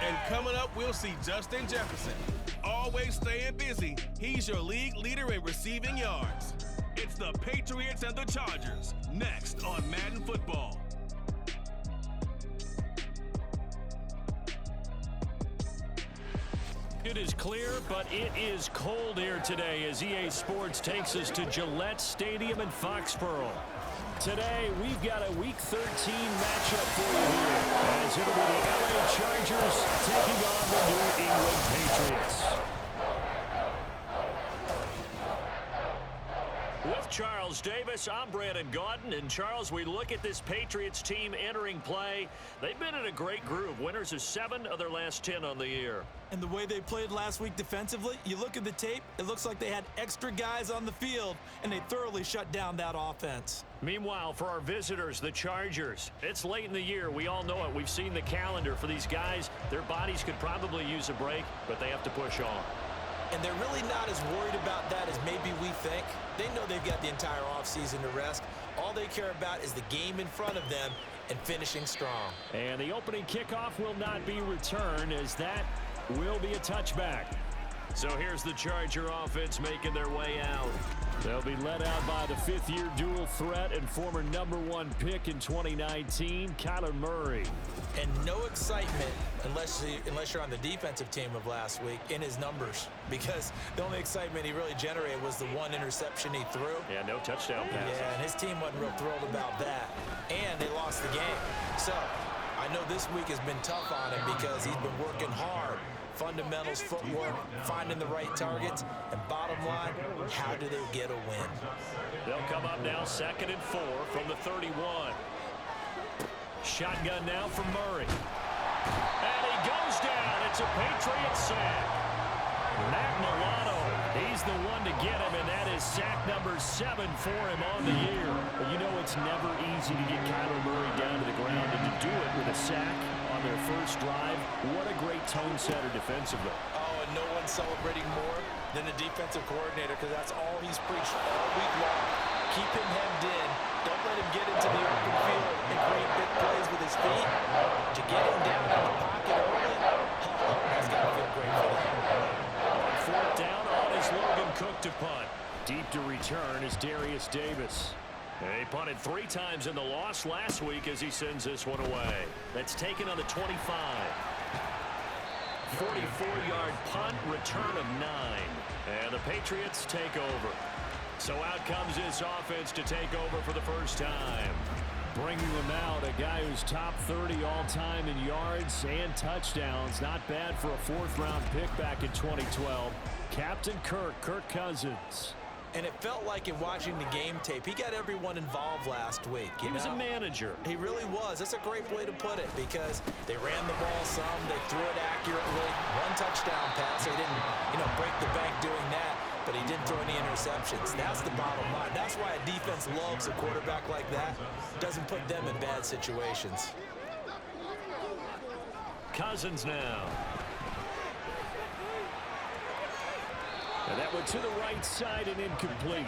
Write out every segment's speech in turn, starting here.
And coming up, we'll see Justin Jefferson. Always staying busy, he's your league leader in receiving yards. It's the Patriots and the Chargers, next on Madden Football. It is clear, but it is cold here today as EA Sports takes us to Gillette Stadium in Foxborough. Today, we've got a Week 13 matchup for you here, as it'll be the LA Chargers taking on the New England Patriots. With Charles Davis, I'm Brandon Gaudin. And Charles, we look at this Patriots team entering play. They've been in a great groove. Winners of 7 of their last 10 on the year. And the way they played last week defensively, you look at the tape, it looks like they had extra guys on the field, and they thoroughly shut down that offense. Meanwhile, for our visitors, the Chargers, it's late in the year. We all know it. We've seen the calendar for these guys. Their bodies could probably use a break, but they have to push on. And they're really not as worried about that as maybe we think. They know they've got the entire offseason to rest. All they care about is the game in front of them and finishing strong. And the opening kickoff will not be returned, as that will be a touchback. So here's the Charger offense making their way out. They'll be led out by the fifth-year dual threat and former #1 pick in 2019, Kyler Murray. And no excitement unless you're on the defensive team of last week in his numbers, because the only excitement he really generated was the 1 interception he threw. Yeah, no touchdown passes. Yeah, and his team wasn't real thrilled about that. And they lost the game. So I know this week has been tough on him because he's been working hard. Fundamentals, footwork, finding the right targets, and bottom line, how do they get a win? They'll come up now 2nd and 4 from the 31. Shotgun now for Murray. And he goes down. It's a Patriot sack. Matt Milano, he's the one to get him, and that is sack number 7 for him on the year. But you know it's never easy to get Kyler Murray down to the ground, and to do it with a sack on their first drive, what a great tone setter defensively. Oh, and no one's celebrating more than the defensive coordinator, because that's all he's preached all week long. Keep him hemmed in. Don't let him get into the open field and create big plays with his feet. To get him down in the pocket early, that's got to feel great for them. 4th down on is Logan Cook to punt. Deep to return is Darius Davis. He punted 3 times in the loss last week as he sends this one away. That's taken on the 25. 44-yard punt, return of 9. And the Patriots take over. So out comes this offense to take over for the first time. Bringing them out, a guy who's top 30 all-time in yards and touchdowns. Not bad for a 4th-round pick back in 2012. Captain Kirk Cousins. And it felt like in watching the game tape, he got everyone involved last week. He was a manager. He really was. That's a great way to put it, because they ran the ball some, they threw it accurately. 1 touchdown pass. They didn't, break the bank doing that, but he didn't throw any interceptions. That's the bottom line. That's why a defense loves a quarterback like that. Doesn't put them in bad situations. Cousins now. And that went to the right side and incomplete.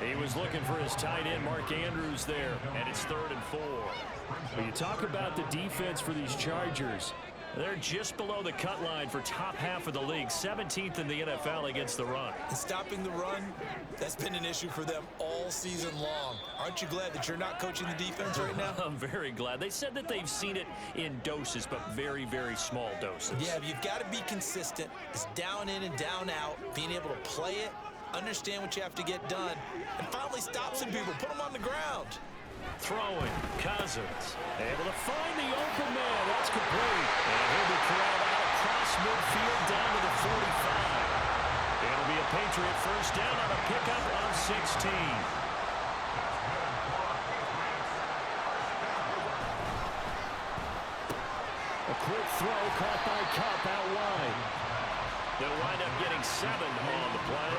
He was looking for his tight end, Mark Andrews, there, and it's 3rd and 4. When you talk about the defense for these Chargers, they're just below the cut line for top half of the league, 17th in the NFL against the run. And stopping the run, that's been an issue for them all season long. Aren't you glad that you're not coaching the defense right now? I'm very glad. They said that they've seen it in doses, but very, very small doses. Yeah, you've got to be consistent. It's down in and down out, being able to play it, understand what you have to get done, and finally stop some people, put them on the ground. Throwing, Cousins, able to find the open man. That's complete. And he'll be corralled out across midfield down to the 45. It'll be a Patriot first down on a pickup of 16. A quick throw caught by Kupp out wide. They'll wind up getting 7 on the play,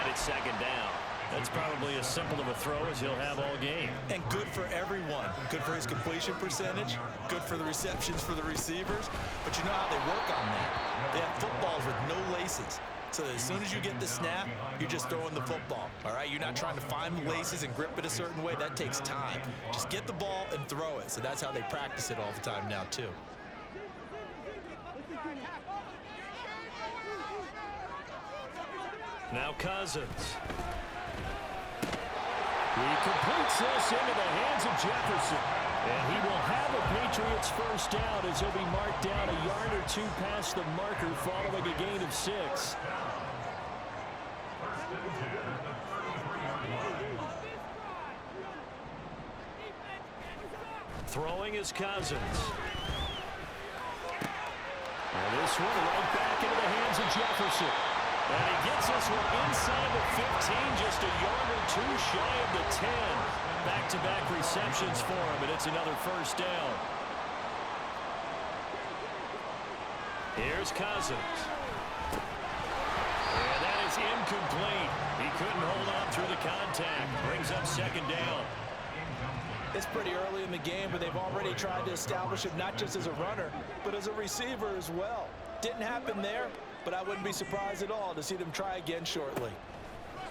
and it's 2nd down. That's probably as simple of a throw as he'll have all game. And good for everyone. Good for his completion percentage. Good for the receptions for the receivers. But you know how they work on that. They have footballs with no laces. So as soon as you get the snap, you're just throwing the football. All right? You're not trying to find the laces and grip it a certain way. That takes time. Just get the ball and throw it. So that's how they practice it all the time now, too. Now Cousins. He completes this into the hands of Jefferson. And he will have a Patriots first down as he'll be marked down a yard or two past the marker following a gain of 6. Throwing is Cousins. And this one right back into the hands of Jefferson. And he gets this one inside the 15, just a yard or two shy of the 10. Back-to-back receptions for him, and it's another first down. Here's Cousins. And that is incomplete. He couldn't hold on through the contact. Brings up second down. It's pretty early in the game, but they've already tried to establish him not just as a runner, but as a receiver as well. Didn't happen there, but I wouldn't be surprised at all to see them try again shortly.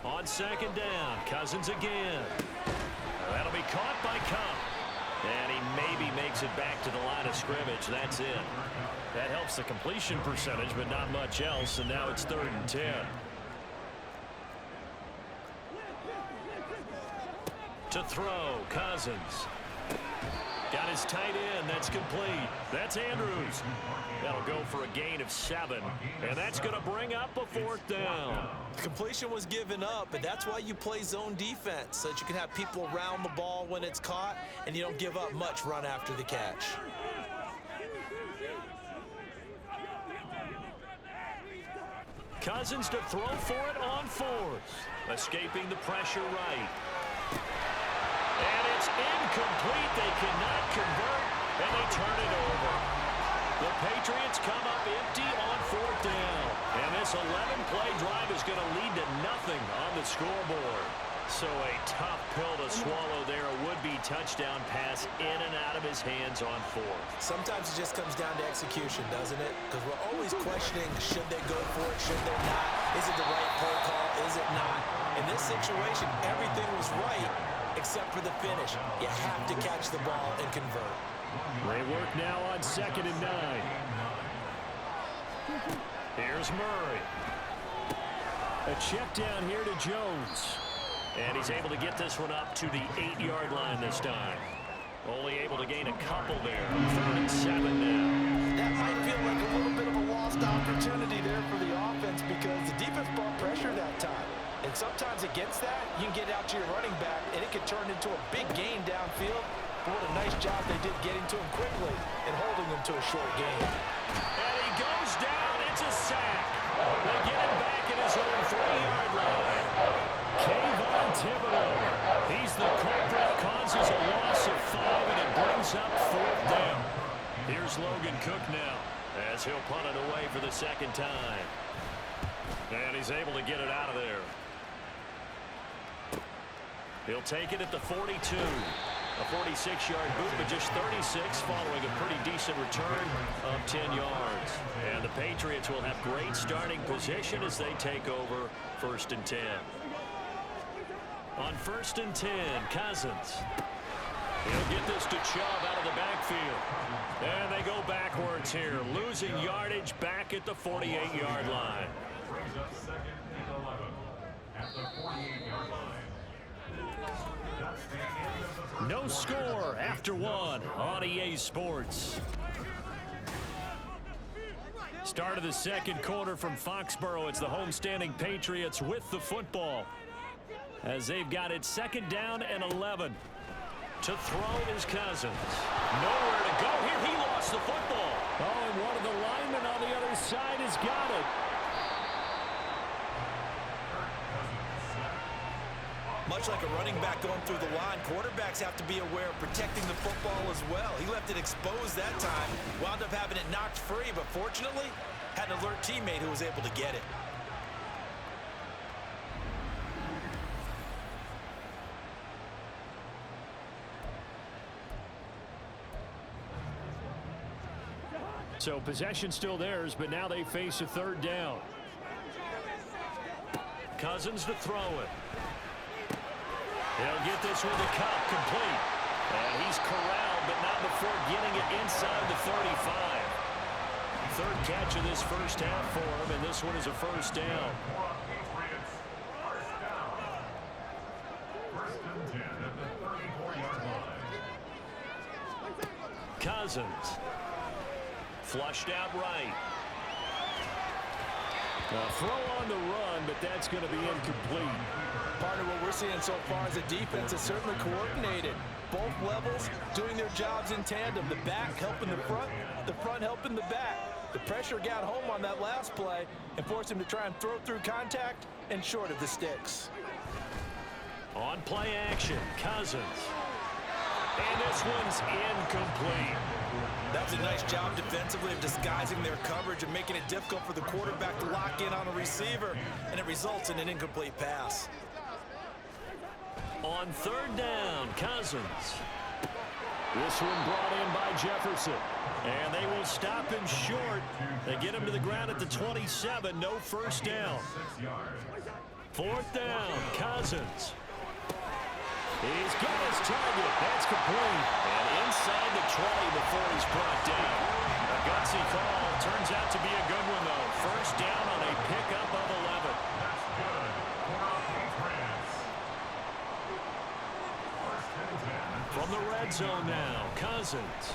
On second down, Cousins again. That'll be caught by Cup. And he maybe makes it back to the line of scrimmage. That's it. That helps the completion percentage, but not much else. And now it's 3rd and 10. To throw, Cousins. Got his tight end. That's complete. That's Andrews. That'll go for a gain of 7. And that's going to bring up a 4th down. Completion was given up, but that's why you play zone defense, so that you can have people around the ball when it's caught, and you don't give up much run after the catch. Cousins to throw for it on 4th. Escaping the pressure right. And it's incomplete. They cannot convert, and they turn it over. The Patriots come up empty on 4th down. And this 11-play drive is going to lead to nothing on the scoreboard. So a tough pill to swallow there. A would-be touchdown pass in and out of his hands on 4th. Sometimes it just comes down to execution, doesn't it? Because we're always questioning, should they go for it, should they not? Is it the right play call? Is it not? In this situation, everything was right except for the finish. You have to catch the ball and convert. They work now on 2nd and 9. Here's Murray. A check down here to Jones. And he's able to get this one up to the 8-yard line this time. Only able to gain a couple there. 3rd and 7 now. That might feel like a little bit of a lost opportunity there for the offense because the defense brought pressure that time. And sometimes against that, you can get out to your running back, and it can turn into a big gain downfield. But what a nice job they did getting to him quickly and holding him to a short gain. And he goes down. It's a sack. They get him back in his own 3-yard line. Kayvon Thibodeau. He's the culprit. Causes a loss of 5, and it brings up 4th down. Here's Logan Cook now as he'll punt it away for the 2nd time. And he's able to get it out of there. He'll take it at the 42. A 46-yard boot, but just 36 following a pretty decent return of 10 yards. And the Patriots will have great starting position as they take over 1st and 10. On 1st and 10, Cousins. He'll get this to Chubb out of the backfield. And they go backwards here, losing yardage back at the 48-yard line. Brings up 2nd and 11 at the 48-yard line. No score after 1 on EA Sports. Start of the 2nd quarter from Foxborough. It's the homestanding Patriots with the football as they've got it 2nd down and 11. To throw is Cousins. Nowhere to go here. He lost the football. Oh, and one of the linemen on the other side has got it. Much like a running back going through the line, quarterbacks have to be aware of protecting the football as well. He left it exposed that time, wound up having it knocked free, but fortunately, had an alert teammate who was able to get it. So possession still theirs, but now they face a 3rd down. Cousins to throw it. He'll get this with the Cup complete. And he's corralled, but not before getting it inside the 35. 3rd catch of this first half for him, and this one is a 1st down. Cousins. Flushed out right. A throw on the run, but that's going to be incomplete. Partner, what we're seeing so far is the defense is certainly coordinated. Both levels doing their jobs in tandem. The back helping the front helping the back. The pressure got home on that last play and forced him to try and throw through contact and short of the sticks. On play action, Cousins. And this one's incomplete. That's a nice job defensively of disguising their coverage and making it difficult for the quarterback to lock in on a receiver, and it results in an incomplete pass. On third down, Cousins. This one brought in by Jefferson. And they will stop him short. They get him to the ground at the 27. No first down. Fourth down, Cousins. He's got his target. That's complete. And inside the 20 before he's brought down. A gutsy call. Turns out to be a good one, though. First down on a pickup of 11. That's good for our Patriots. First and 10. From the red zone now, Cousins.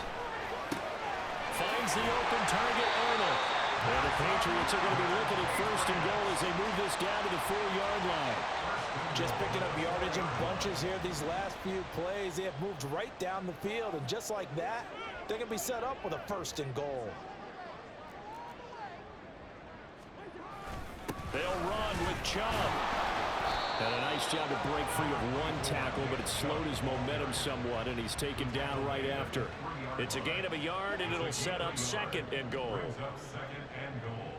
Finds the open target, Arnold. And the Patriots are going to be looking at first and goal as they move this down to the 4-yard line. Just picking up yardage in bunches here these last few plays. They have moved right down the field, and just like that, they're going to be set up with a first and goal. They'll run with Chubb. And a nice job to break free of one tackle, but it slowed his momentum somewhat, and he's taken down right after. It's a gain of a yard, and it'll set up second and goal. Brings up second and goal.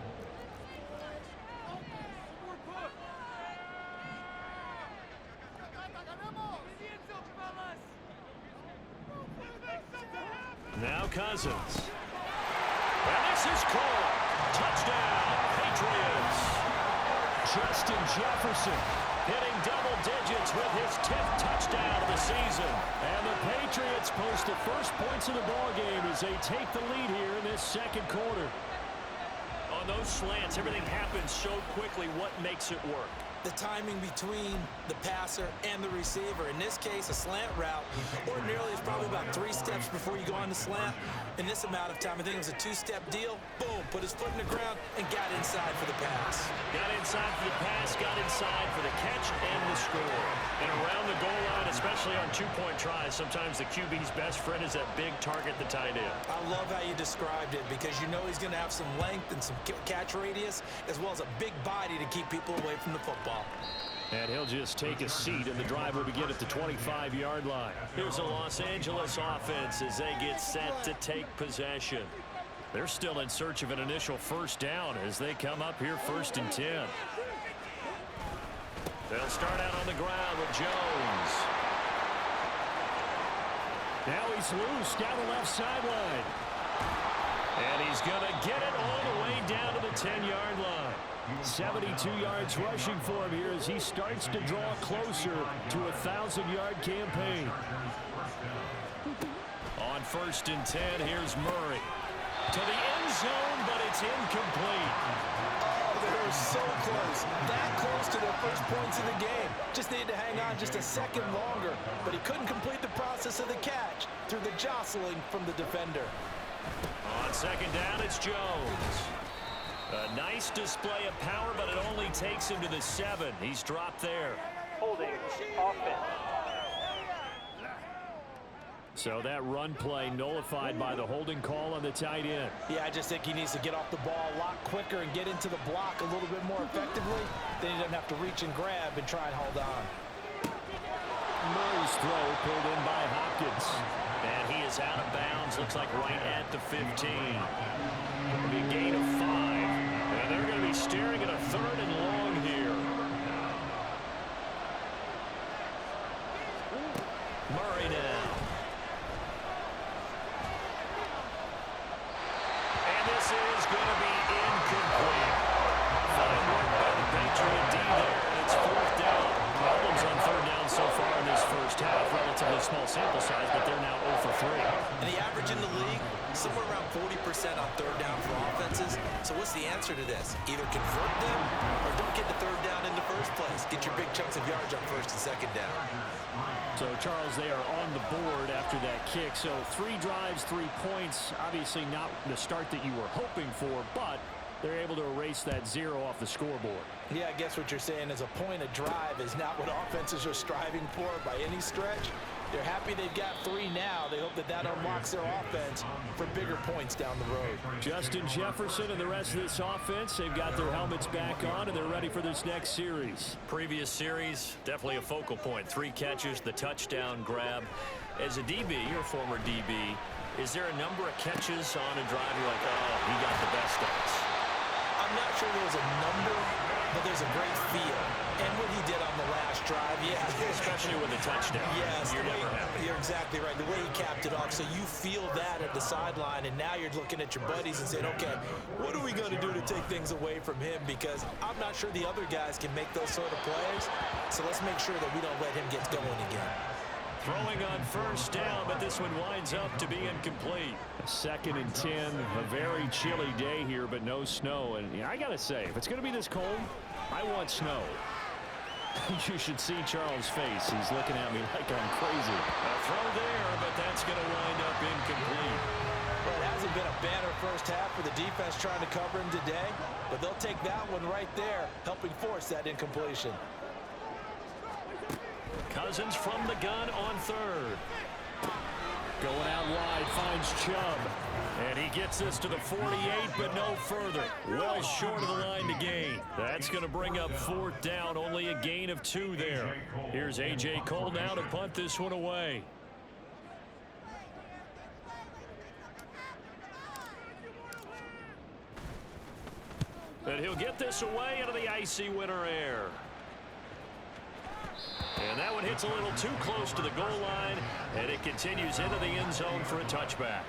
Now Cousins. And this is caught. Touchdown, Patriots. Justin Jefferson hitting double digits with his 10th touchdown of the season. And the Patriots post the first points of the ballgame as they take the lead here in this second quarter. On those slants, everything happens so quickly. What makes it work? The timing between the passer and the receiver. In this case, a slant route ordinarily is probably about 3 steps before you go on the slant. In this amount of time, I think it was a 2-step deal. Boom, put his foot in the ground and got inside for the pass. Got inside for the pass, got inside for the catch and the score. And around the goal line, especially on 2-point tries, sometimes the QB's best friend is that big target, the tight end. I love how you described it because you know he's going to have some length and some catch radius as well as a big body to keep people away from the football. And he'll just take a seat, and the drive will begin at the 25-yard line. Here's a Los Angeles offense as they get set to take possession. They're still in search of an initial first down as they come up here first and 10. They'll start out on the ground with Jones. Now he's loose down the left sideline. And he's going to get it all the way down to the 10-yard line. 72 yards rushing for him here as he starts to draw closer to a 1,000-yard campaign. On first and 10, here's Murray. To the end zone, but it's incomplete. Oh, they were so close. That close to their first points of the game. Just needed to hang on just a second longer, but he couldn't complete the process of the catch through the jostling from the defender. On second down, it's Jones. A nice display of power, but it only takes him to the 7. He's dropped there. Holding offense. So that run play nullified by the holding call on the tight end. Yeah, I just think he needs to get off the ball a lot quicker and get into the block a little bit more effectively. Then he doesn't have to reach and grab and try and hold on. Murray's throw pulled in by Hopkins. And he is out of bounds, looks like right at the 15. It'll be a gain of 5. And they're going to be staring at a 3rd and long here. Murray now. And this is going to be incomplete. Fine work by the Patriot D there, and it's 4th down. Problems on 3rd down so far in this first half. Relatively small sample size, but they're now 0 for 3. And the average in the league, somewhere around 40% on 3rd down for offenses. So what's the answer to this? Either convert them or don't get the 3rd down in the first place. Get your big chunks of yards on 1st and 2nd down. So, Charles, they are on the board after that kick. So 3 drives, 3 points. Obviously not the start that you were hoping for, but they're able to erase that 0 off the scoreboard. Yeah, I guess what you're saying is a point of drive is not what offenses are striving for by any stretch. They're happy they've got 3 now. They hope that unlocks their offense for bigger points down the road. Justin Jefferson and the rest of this offense, they've got their helmets back on, and they're ready for this next series. Previous series, definitely a focal point. 3 catches, the touchdown grab. As a DB, you're a former DB, is there a number of catches on a drive you're like, oh, he got the best of us? I'm not sure there's a number, but there's a great feel. And what he did on the last drive, yeah. Especially with the touchdown. Yes, you're never happy. You're exactly right. The way he capped it off, so you feel that at the sideline, and now you're looking at your buddies and saying, okay, what are we going to do to take things away from him? Because I'm not sure the other guys can make those sort of plays, so let's make sure that we don't let him get going again. Throwing on first down, but this one winds up to be incomplete. 2nd and 10, a very chilly day here, but no snow. And I got to say, if it's going to be this cold, I want snow. You should see Charles' face. He's looking at me like I'm crazy. A throw there, but that's going to wind up incomplete. Well, it hasn't been a banner first half for the defense trying to cover him today, but they'll take that one right there, helping force that incompletion. Cousins from the gun on 3rd. Going out wide, finds Chubb. And he gets this to the 48, but no further. Well short of the line to gain. That's going to bring up 4th down, only a gain of 2 there. Here's A.J. Cole now to punt this one away. And he'll get this away into the icy winter air. And that one hits a little too close to the goal line, and it continues into the end zone for a touchback.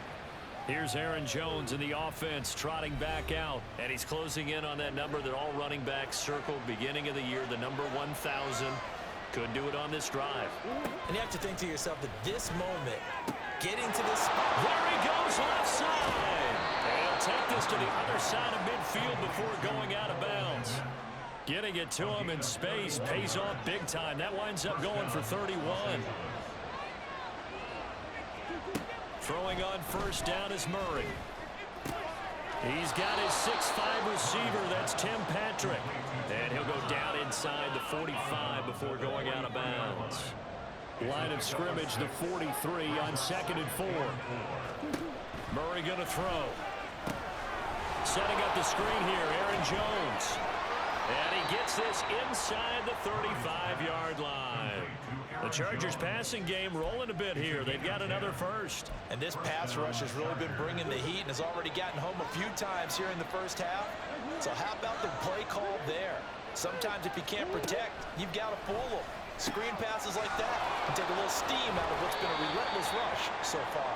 Here's Aaron Jones in the offense trotting back out, and he's closing in on that number that all running backs circled beginning of the year, the number 1,000. Could do it on this drive. And you have to think to yourself that this moment, getting to this spot. There he goes left side. And he'll take this to the other side of midfield before going out of bounds. Getting it to him in space pays off big time. That winds up going for 31. Throwing on first down is Murray. He's got his 6'5" receiver. That's Tim Patrick. And he'll go down inside the 45 before going out of bounds. Line of scrimmage, the 43 on 2nd and 4. Murray going to throw. Setting up the screen here, Aaron Jones. And he gets this inside the 35-yard line. The Chargers passing game rolling a bit here. They've got another first. And this pass rush has really been bringing the heat and has already gotten home a few times here in the first half. So how about the play call there? Sometimes if you can't protect, you've got to fool them. Screen passes like that can take a little steam out of what's been a relentless rush so far.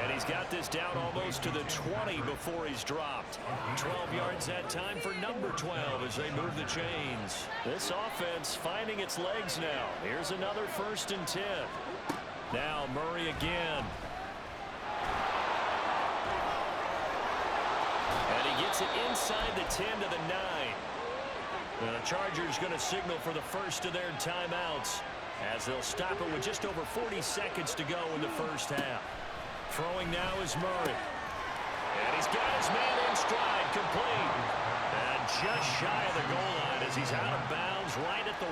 And he's got this down almost to the 20 before he's dropped. 12 yards that time for number 12 as they move the chains. This offense finding its legs now. Here's another 1st and 10. Now Murray again. And he gets it inside the 10 to the 9. And the Chargers going to signal for the first of their timeouts as they'll stop it with just over 40 seconds to go in the first half. Throwing now is Murray. And he's got his man in stride, complete. And just shy of the goal line as he's out of bounds right at the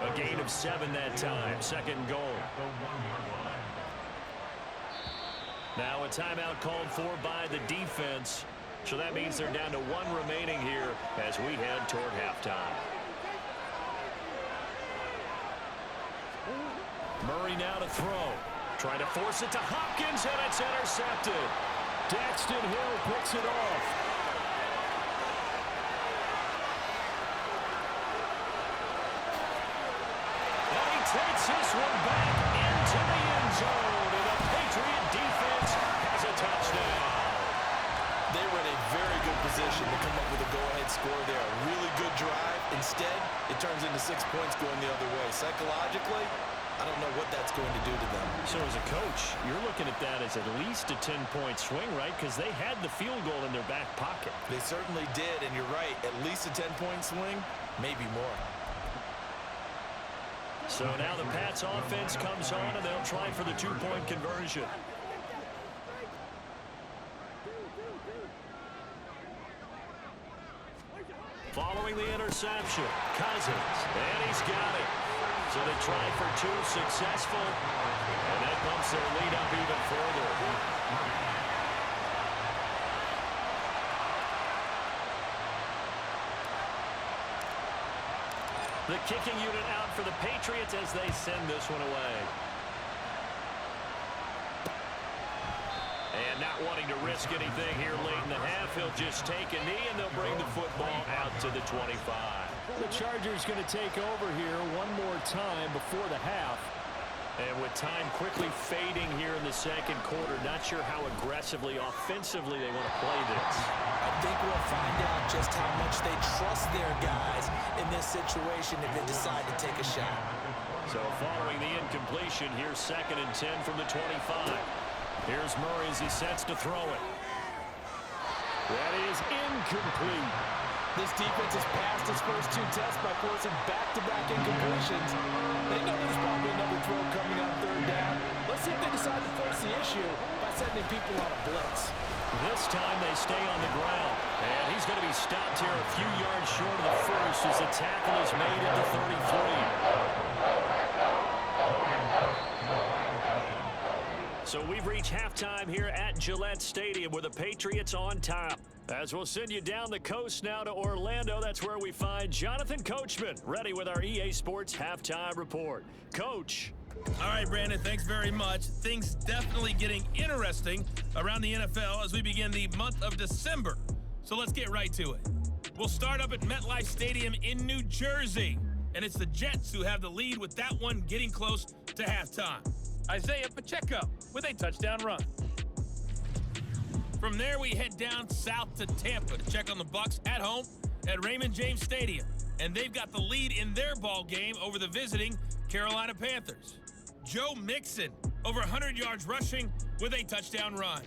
1. A gain of 7 that time, 2nd and goal. Now a timeout called for by the defense. So that means they're down to 1 remaining here as we head toward halftime. Murray now to throw. Trying to force it to Hopkins, and it's intercepted. Daxton Hill picks it off. And he takes this one back into the end zone, and the Patriot defense has a touchdown. They were in a very good position to come up with a go-ahead score there. A really good drive. Instead, it turns into 6 points going the other way. Psychologically, I don't know what that's going to do to them. So as a coach, you're looking at that as at least a 10-point swing, right? Because they had the field goal in their back pocket. They certainly did, and you're right. At least a 10-point swing, maybe more. So now the Pats offense comes on, and they'll try for the two-point conversion. Following the interception, Cousins, and he's got it. So they try for two, successful, and that bumps their lead up even further. The kicking unit out for the Patriots as they send this one away. And not wanting to risk anything here late in the half, he'll just take a knee, and they'll bring the football out to the 25. The Chargers going to take over here one more time before the half. And with time quickly fading here in the second quarter, not sure how aggressively, offensively they want to play this. I think we'll find out just how much they trust their guys in this situation if they decide to take a shot. So following the incompletion, here's 2nd and 10 from the 25. Here's Murray as he sets to throw it. That is incomplete. This defense has passed its first 2 tests by forcing back-to-back incompletions. They know there's probably another throw coming on 3rd down. Let's see if they decide to force the issue by sending people on a blitz. This time they stay on the ground. And he's going to be stopped here a few yards short of the first as the tackle is made at the 33. So we've reached halftime here at Gillette Stadium with the Patriots on top. As we'll send you down the coast now to Orlando, that's where we find Jonathan Coachman, ready with our EA Sports Halftime Report. Coach. All right, Brandon, thanks very much. Things definitely getting interesting around the NFL as we begin the month of December. So let's get right to it. We'll start up at MetLife Stadium in New Jersey. And it's the Jets who have the lead with that one getting close to halftime. Isaiah Pacheco with a touchdown run. From there, we head down south to Tampa to check on the Bucs at home at Raymond James Stadium. And they've got the lead in their ball game over the visiting Carolina Panthers. Joe Mixon, over 100 yards rushing with a touchdown run.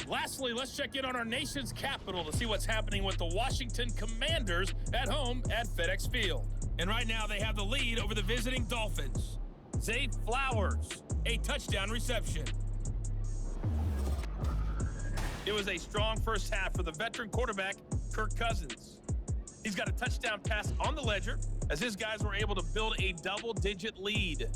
Lastly, let's check in on our nation's capital to see what's happening with the Washington Commanders at home at FedEx Field. And right now, they have the lead over the visiting Dolphins. Zay Flowers, a touchdown reception. It was a strong first half for the veteran quarterback, Kirk Cousins. He's got a touchdown pass on the ledger as his guys were able to build a double-digit lead.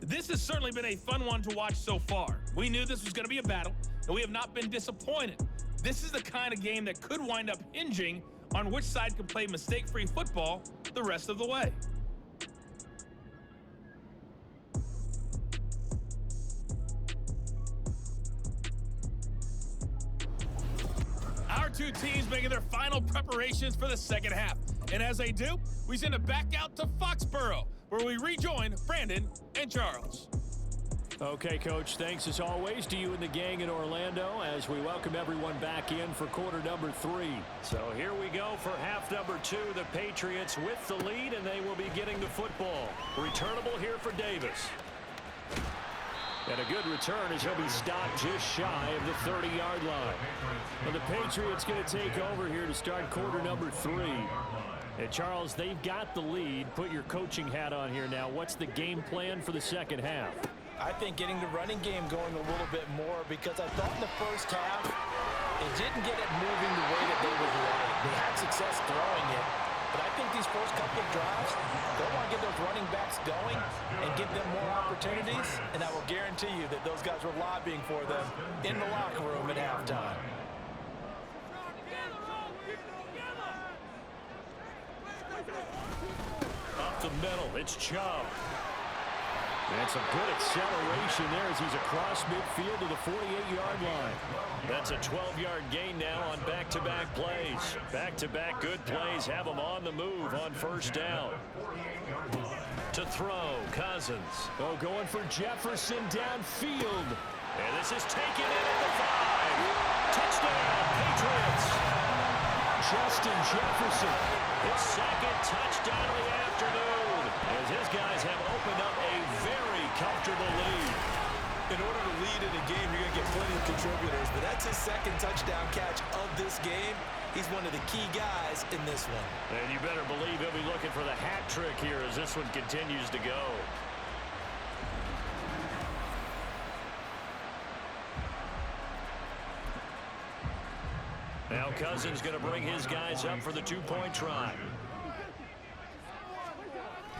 This has certainly been a fun one to watch so far. We knew this was going to be a battle, and we have not been disappointed. This is the kind of game that could wind up hinging on which side can play mistake-free football the rest of the way. Our two teams making their final preparations for the second half. And as they do, we send it back out to Foxborough, where we rejoin Brandon and Charles. Okay, Coach, thanks as always to you and the gang in Orlando as we welcome everyone back in for quarter number 3. So here we go for half number 2. The Patriots with the lead, and they will be getting the football. Returnable here for Davis. And a good return as he'll be stopped just shy of the 30-yard line. And the Patriots going to take over here to start quarter number 3. And Charles, they've got the lead. Put your coaching hat on here now. What's the game plan for the second half? I think getting the running game going a little bit more, because I thought in the first half it didn't get it moving the way that they would like. They had success throwing it, but I think these first couple of drives, they'll want to get those running backs going and give them more opportunities, and I will guarantee you that those guys were lobbying for them in the locker room at halftime. Up the middle, it's Chubb. And some good acceleration there as he's across midfield to the 48-yard line. That's a 12-yard gain now on back-to-back plays. Back-to-back good plays have them on the move on first down. To throw, Cousins. Oh, going for Jefferson downfield. And this is taken in at the 5. Touchdown, Patriots. Justin Jefferson. His second touchdown of the afternoon as his guys have opened up a very comfortable lead. In order to lead in a game, you're going to get plenty of contributors, but that's his second touchdown catch of this game. He's one of the key guys in this one. And you better believe he'll be looking for the hat trick here as this one continues to go. Now Cousins going to bring his guys up for the two-point try.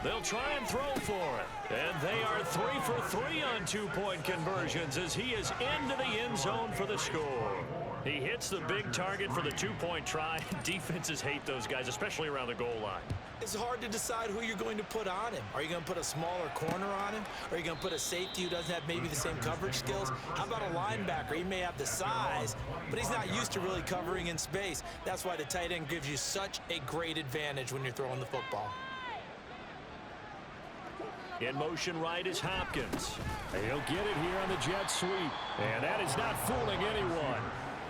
They'll try and throw for it. And they are 3 for 3 on two-point conversions as he is into the end zone for the score. He hits the big target for the two-point try. Defenses hate those guys, especially around the goal line. It's hard to decide who you're going to put on him. Are you going to put a smaller corner on him? Or are you going to put a safety who doesn't have maybe the same coverage skills? How about a linebacker? He may have the size, but he's not used to really covering in space. That's why the tight end gives you such a great advantage when you're throwing the football. In motion right is Hopkins. He'll get it here on the jet sweep. And that is not fooling anyone.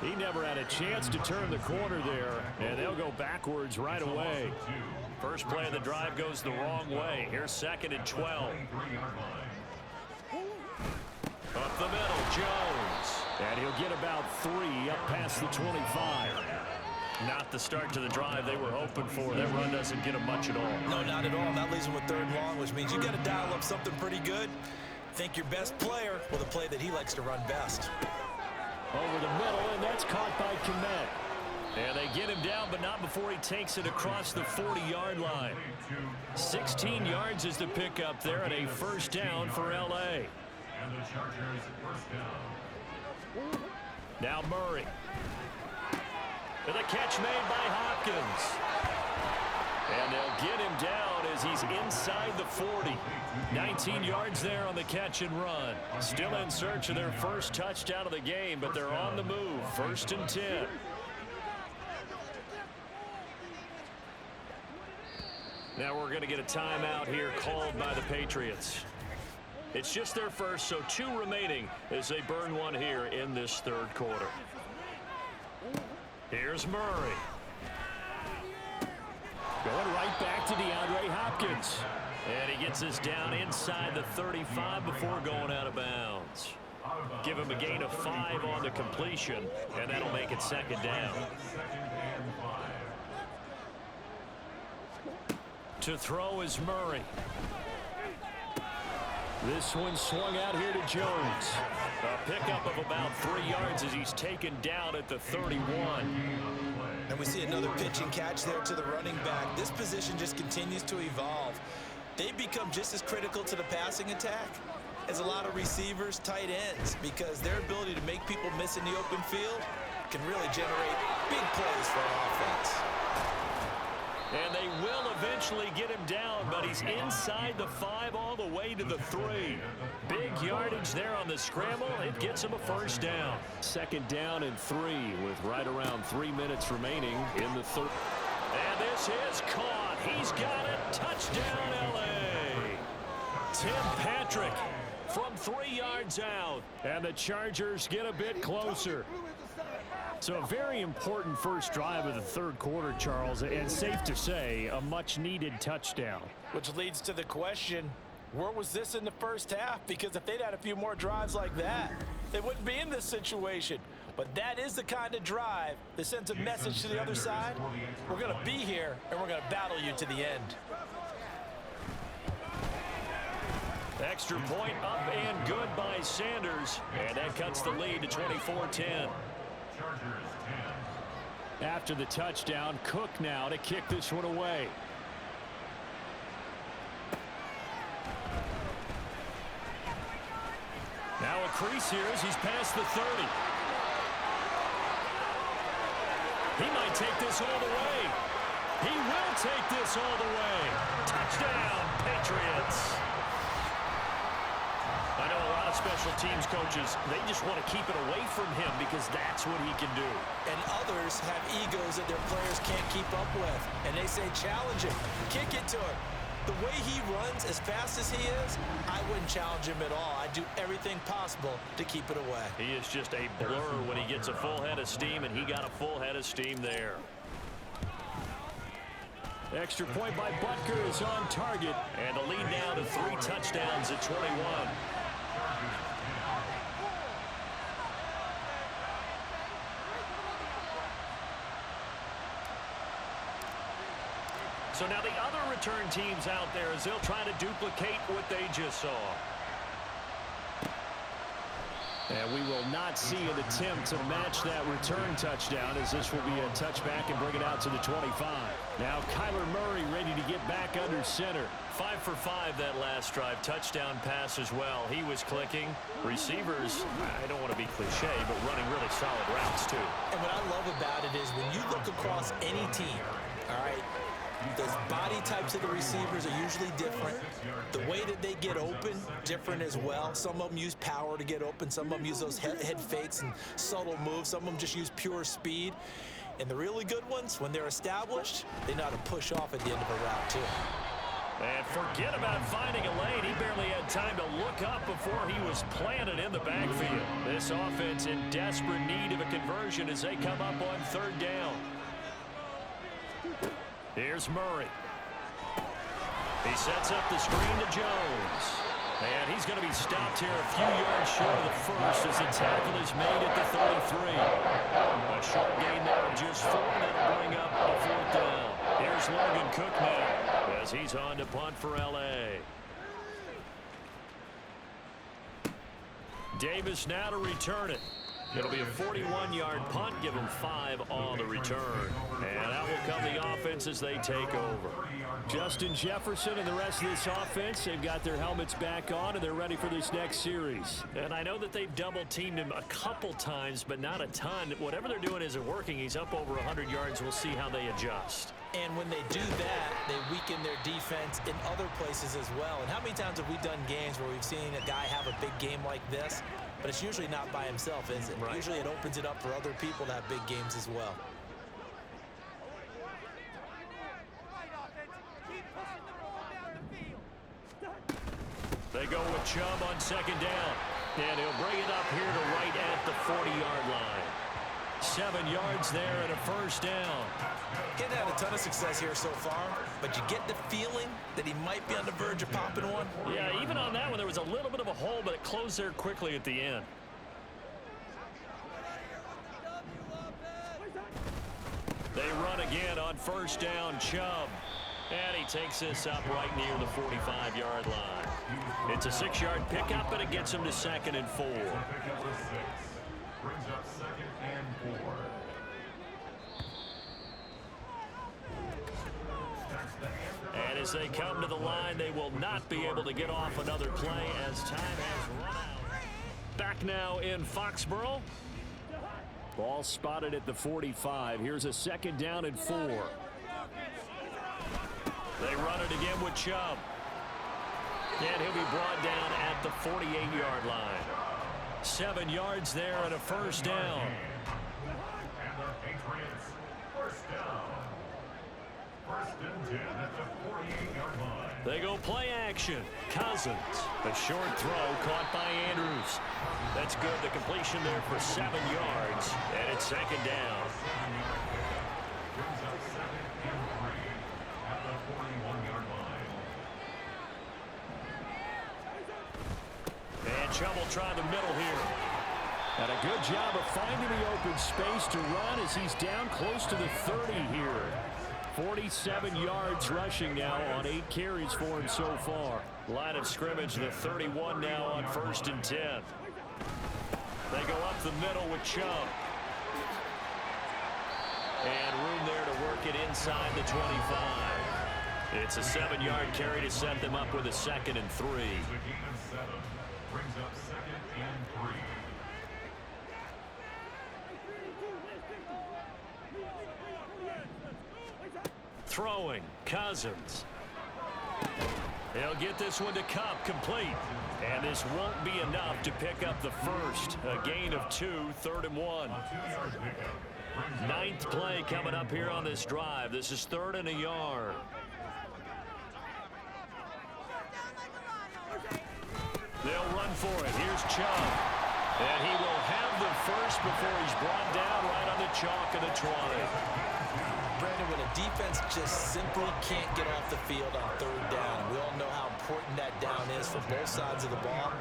He never had a chance to turn the corner there, and they'll go backwards right away. First play of the drive goes the wrong way. Here's 2nd and 12. Up the middle, Jones. And he'll get about 3 up past the 25. Not the start to the drive they were hoping for. That run doesn't get them much at all. No, not at all. That leaves them with 3rd and long, which means you got to dial up something pretty good. Think your best player with a play that he likes to run best. Over the middle, and that's caught by Kmet. And they get him down, but not before he takes it across the 40-yard line. 16 yards is the pickup there, and a first down for L.A. And the Chargers first down. Now Murray. And the catch made by Hopkins. And they'll get him down as he's inside the 40. 19 yards there on the catch and run. Still in search of their first touchdown of the game, but they're on the move. 1st and 10. Now we're going to get a timeout here called by the Patriots. It's just their first, so 2 remaining as they burn one here in this 3rd quarter. Here's Murray. Going right back to DeAndre Hopkins. And he gets this down inside the 35 before going out of bounds. Give him a gain of 5 on the completion, and that'll make it 2nd down. To throw is Murray. This one swung out here to Jones. A pickup of about 3 yards as he's taken down at the 31. And we see another pitch and catch there to the running back. This position just continues to evolve. They become just as critical to the passing attack as a lot of receivers, tight ends, because their ability to make people miss in the open field can really generate big plays for an offense. And they will eventually get him down, but he's inside the 5 all the way to the 3. Big yardage there on the scramble. It gets him a first down. 2nd down and 3 with right around 3 minutes remaining in the 3rd. And this is caught. He's got it. Touchdown, L.A. Tim Patrick from 3 yards out. And the Chargers get a bit closer. So a very important first drive of the 3rd quarter, Charles, and safe to say, a much-needed touchdown. Which leads to the question, where was this in the first half? Because if they'd had a few more drives like that, they wouldn't be in this situation. But that is the kind of drive that sends a message to the other side. We're going to be here, and we're going to battle you to the end. Extra point up and good by Sanders. And that cuts the lead to 24-10. After the touchdown, Cook now to kick this one away. Now a crease here as he's past the 30. He might take this all the way. He will take this all the way. Touchdown, Patriots. I know a lot of special teams coaches, they just want to keep it away from him because that's what he can do. And others have egos that their players can't keep up with. And they say, challenge him, kick it to him. The way he runs as fast as he is, I wouldn't challenge him at all. I'd do everything possible to keep it away. He is just a blur when he gets a full head of steam, and he got a full head of steam there. Extra point by Butker is on target, and the lead now to 3 touchdowns at 21. So now the other return teams out there as they'll try to duplicate what they just saw. And we will not see an attempt to match that return touchdown, as this will be a touchback and bring it out to the 25. Now Kyler Murray ready to get back under center. 5 for 5 that last drive. Touchdown pass as well. He was clicking. Receivers, I don't want to be cliche, but running really solid routes too. And what I love about it is when you look across any team, all right, the body types of the receivers are usually different. The way that they get open, different as well. Some of them use power to get open. Some of them use those head fakes and subtle moves. Some of them just use pure speed. And the really good ones, when they're established, they know how to push off at the end of a route, too. And forget about finding a lane. He barely had time to look up before he was planted in the backfield. This offense in desperate need of a conversion as they come up on 3rd down. Here's Murray. He sets up the screen to Jones. And he's going to be stopped here a few yards short of the first as the tackle is made at the 33. A short gain there of just 4. That'll bring up a 4th down. Here's Logan Cook now as he's on to punt for L.A. Davis now to return it. It'll be a 41-yard punt. Give them 5 on the return. And out will come the offense as they take over. Justin Jefferson and the rest of this offense, they've got their helmets back on, and they're ready for this next series. And I know that they've double-teamed him a couple times, but not a ton. Whatever they're doing isn't working. He's up over 100 yards. We'll see how they adjust. And when they do that, they weaken their defense in other places as well. And how many times have we done games where we've seen a guy have a big game like this? But it's usually not by himself, is it? Right. Usually it opens it up for other people to have big games as well. They go with Chubb on 2nd down. And he'll bring it up here to right at the 40-yard line. 7 yards there and a 1st down. He hasn't had a ton of success here so far, but you get the feeling that he might be on the verge of popping one. Yeah, even on that one, there was a little bit of a hole, but it closed there quickly at the end. They run again on 1st down, Chubb. And he takes this up right near the 45-yard line. It's a 6-yard pickup, and it gets him to 2nd and 4. Brings up 2nd and 4. And as they come to the line, they will not be able to get off another play as time has run out. Back now in Foxborough. Ball spotted at the 45. Here's a 2nd down and 4. They run it again with Chubb. And he'll be brought down at the 48-yard line. 7 yards there and a 1st down. And the Patriots, 1st down. 1st and 10 at the 48-yard line. They go play action. Cousins. A short throw caught by Andrews. That's good. The completion there for 7 yards. And it's 2nd down. Brings up 2nd and 3 at the 41-yard line. And Chubb will try the middle here. And a good job of finding the open space to run as he's down close to the 30 here. 47 yards rushing now on 8 carries for him so far. Line of scrimmage, the 31 now on 1st and 10. They go up the middle with Chubb. And room there to work it inside the 25. It's a 7-yard carry to set them up with a 2nd and 3. The gain of 7 brings up 2nd and 3. Throwing, Cousins. He'll get this one to Cup, complete. And this won't be enough to pick up the first. A gain of 2, 3rd and 1. 9th play coming up here on this drive. This is 3rd and a yard. They'll run for it. Here's Chubb. And he will have the first before he's brought down right on the chalk of the 20. Brandon, when a defense just simply can't get off the field on 3rd down, we all know how important that down is for both sides of the ball.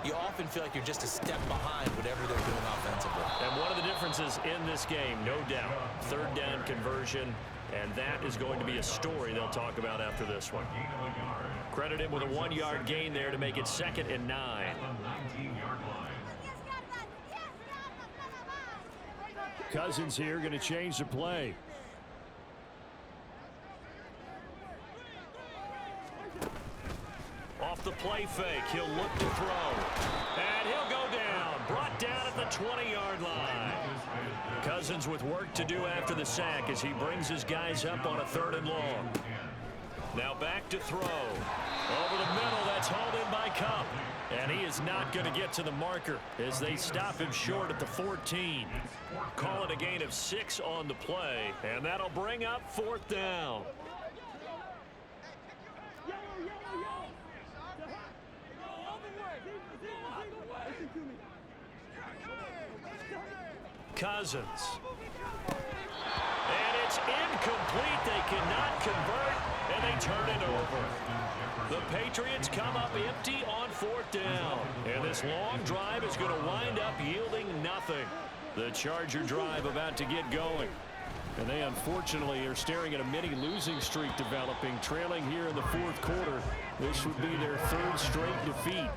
You often feel like you're just a step behind whatever they're doing offensively. And one of the different chances in this game, no doubt. Third down conversion, and that is going to be a story they'll talk about after this one. Credit him with a 1-yard gain there to make it 2nd and 9. Cousins here going to change the play. Off the play fake, he'll look to throw. And he'll go down. Brought down at the 20-yard line. Cousins with work to do after the sack as he brings his guys up on a 3rd and long. Now back to throw. Over the middle, that's hauled in by Cup. And he is not going to get to the marker as they stop him short at the 14. Call it a gain of 6 on the play, and that'll bring up 4th down. Cousins. And it's incomplete. They cannot convert, and they turn it over. The Patriots come up empty on 4th down. And this long drive is going to wind up yielding nothing. The Charger drive about to get going. And they unfortunately are staring at a mini losing streak developing, trailing here in the 4th quarter. This would be their 3rd straight defeat.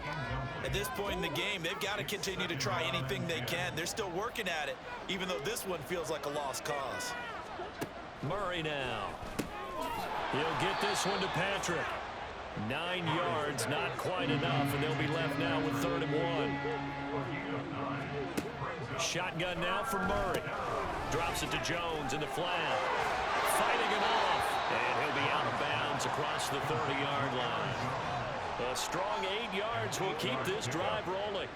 At this point in the game, they've got to continue to try anything they can. They're still working at it, even though this one feels like a lost cause. Murray now. He'll get this one to Patrick. 9 yards, not quite enough, and they'll be left now with 3rd and 1. Shotgun now for Murray. Drops it to Jones in the flat. Fighting him off, and he'll be out of bounds across the 30-yard line. A strong 8 yards will keep this drive rolling.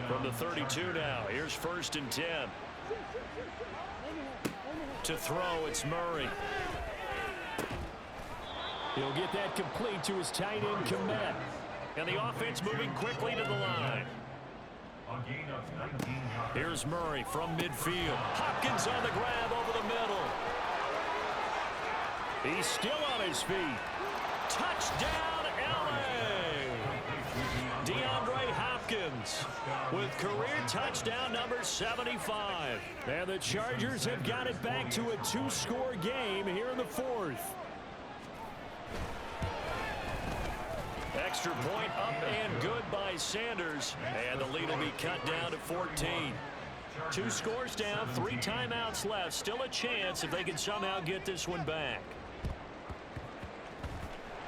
From the 32 now, here's 1st and 10. To throw, it's Murray. He'll get that complete to his tight end, Komet. And the offense moving quickly to the line. Here's Murray from midfield. Hopkins on the grab over the middle. He's still on his feet. Touchdown, L.A. DeAndre Hopkins with career touchdown number 75. And the Chargers have got it back to a 2-score game here in the 4th. Extra point up and good by Sanders. And the lead will be cut down to 14. 2 scores down, 3 timeouts left. Still a chance if they can somehow get this one back.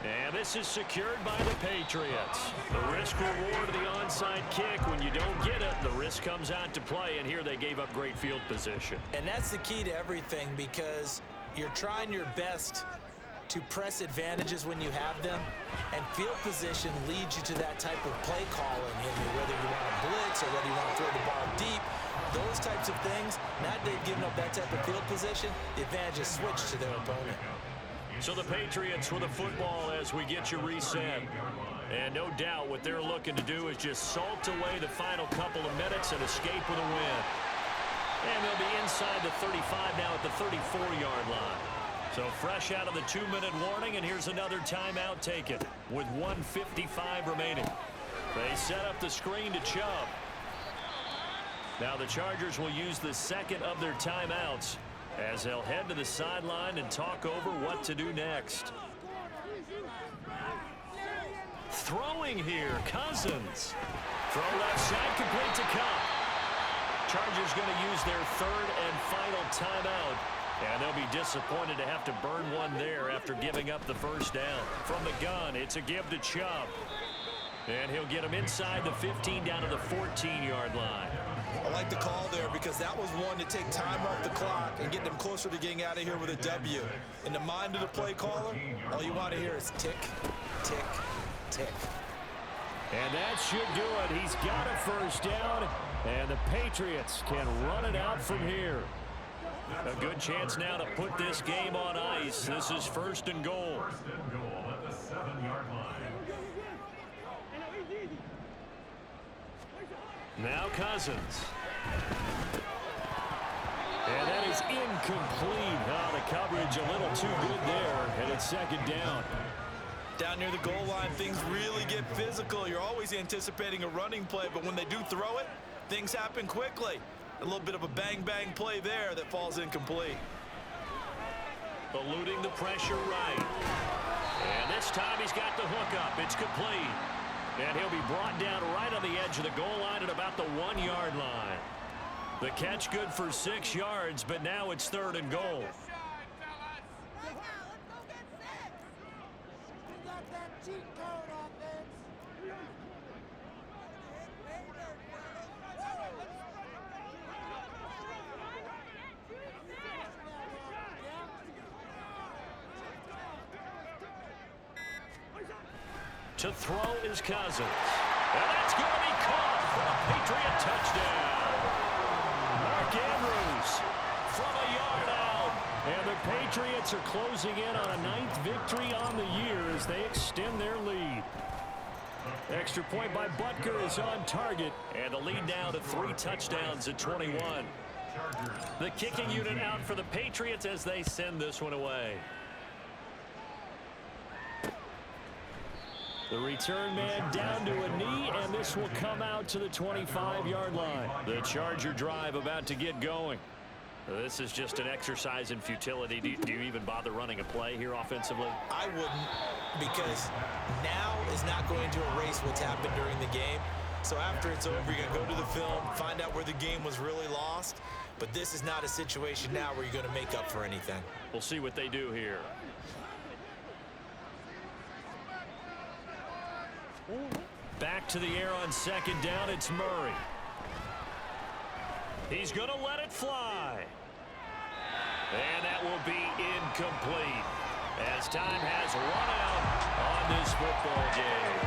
And this is secured by the Patriots. The risk reward of the onside kick. When you don't get it, the risk comes out to play. And here they gave up great field position. And that's the key to everything, because you're trying your best to press advantages when you have them, and field position leads you to that type of play calling, whether you want to blitz or whether you want to throw the ball deep. Those types of things, now that they've given up that type of field position, the advantage is switched to their opponent. So the Patriots with the football as we get you reset. And no doubt what they're looking to do is just salt away the final couple of minutes and escape with a win. And they'll be inside the 35 now at the 34-yard line. So fresh out of the 2-minute warning, and here's another timeout taken with 1:55 remaining. They set up the screen to Chubb. Now the Chargers will use the second of their timeouts as they'll head to the sideline and talk over what to do next. Throwing here, Cousins. Throw left side, complete to Cup. Chargers going to use their 3rd and final timeout. And they'll be disappointed to have to burn one there after giving up the 1st down. From the gun, it's a give to Chubb. And he'll get him inside the 15 down to the 14-yard line. I like the call there because that was one to take time off the clock and get them closer to getting out of here with a W. In the mind of the play caller, all you want to hear is tick, tick, tick. And that should do it. He's got a 1st down, and the Patriots can run it out from here. A good chance now to put this game on ice. This is 1st and goal. First and goal at the 7-yard line. Now Cousins. And that is incomplete. Oh, the coverage a little too good there, and it's 2nd down. Down near the goal line, things really get physical. You're always anticipating a running play, but when they do throw it, things happen quickly. A little bit of a bang-bang play there that falls incomplete. Eluding the pressure right. And this time he's got the hook up. It's complete. And he'll be brought down right on the edge of the goal line at about the 1-yard line. The catch good for 6 yards, but now it's 3rd and goal. To throw is Cousins. And that's going to be caught for a Patriot touchdown. Mark Andrews from a yard out. And the Patriots are closing in on a 9th victory on the year as they extend their lead. Extra point by Butker is on target. And the lead now to 3 touchdowns at 21. The kicking unit out for the Patriots as they send this one away. The return man down to a knee, and this will come out to the 25-yard line. The Charger drive about to get going. This is just an exercise in futility. Do you even bother running a play here offensively? I wouldn't, because now is not going to erase what's happened during the game. So after it's over, you're going to go to the film, find out where the game was really lost. But this is not a situation now where you're going to make up for anything. We'll see what they do here. Back to the air on 2nd down. It's Murray. He's going to let it fly. And that will be incomplete as time has run out on this football game.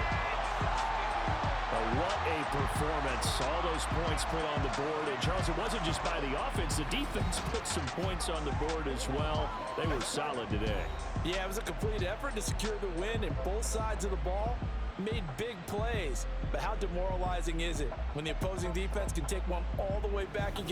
What a performance. All those points put on the board. And, Charles, it wasn't just by the offense. The defense put some points on the board as well. They were solid today. Yeah, it was a complete effort to secure the win, and both sides of the ball made big plays. But how demoralizing is it when the opposing defense can take one all the way back again?